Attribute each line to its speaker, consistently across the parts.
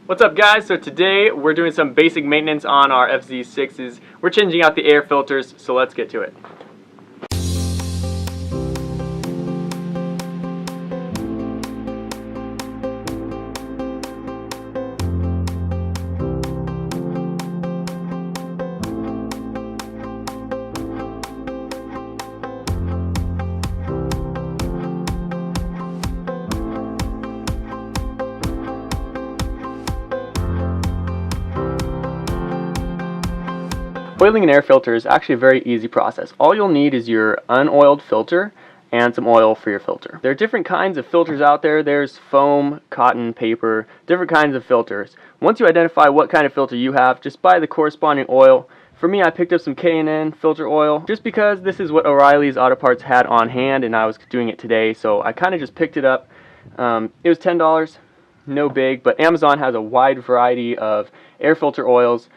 Speaker 1: What's up guys? So today we're doing some basic maintenance on our FZ6s. We're changing out the air filters, so let's get to it. Oiling an air filter is actually a very easy process. All you'll need is your unoiled filter and some oil for your filter. There are different kinds of filters out there. There's foam, cotton, paper, different kinds of filters. Once you identify what kind of filter you have, just buy the corresponding oil. For me, I picked up some K&N filter oil just because this is what O'Reilly's Auto Parts had on hand and I was doing it today, so I kind of just picked it up. It was $10, no big, but Amazon has a wide variety of air filter oils.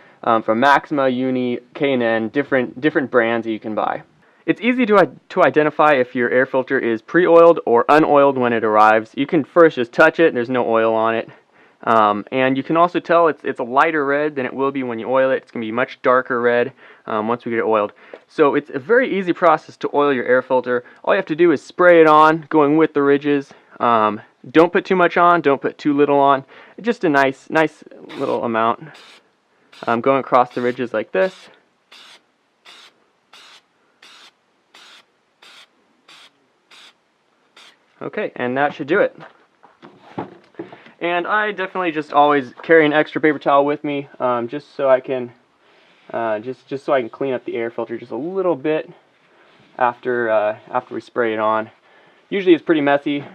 Speaker 1: From Maxima, Uni, K&N, different brands that you can buy. It's easy to identify if your air filter is pre-oiled or unoiled when it arrives. You can first just touch it, there's no oil on it. And you can also tell it's a lighter red than it will be when you oil it. It's going to be much darker red once we get it oiled. So it's a very easy process to oil your air filter. All you have to do is spray it on, going with the ridges. Don't put too much on, don't put too little on. Just a nice little amount. Going across the ridges like this. Okay, and that should do it. And I definitely just always carry an extra paper towel with me, just so I can just so I can clean up the air filter just a little bit after we spray it on. Usually it's pretty messy,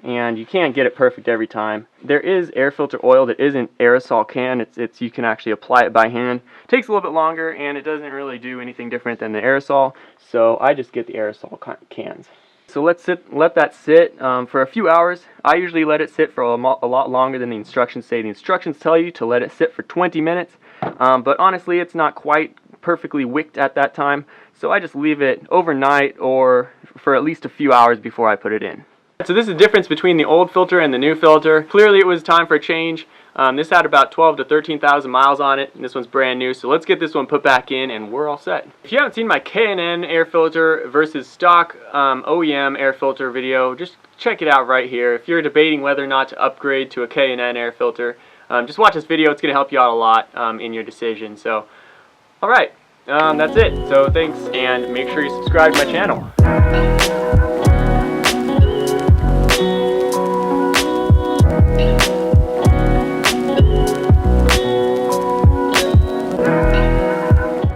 Speaker 1: and you can't get it perfect every time. There is air filter oil that isn't aerosol can. It's you can actually apply it by hand. It takes a little bit longer, and it doesn't really do anything different than the aerosol. So I just get the aerosol cans. So let that sit for a few hours. I usually let it sit for a lot longer than the instructions say. The instructions tell you to let it sit for 20 minutes, but honestly, it's not quite perfectly wicked at that time. So I just leave it overnight or for at least a few hours before I put it in. So this is the difference between the old filter and the new filter. Clearly it was time for a change. This had about 12 to 13,000 miles on it, and this one's brand new, so let's get this one put back in and we're all set. If you haven't seen my K&N air filter versus stock OEM air filter video, just check it out right here. If you're debating whether or not to upgrade to a K&N air filter, just watch this video. It's going to help you out a lot in your decision. So, alright, that's it. So thanks, and make sure you subscribe to my channel.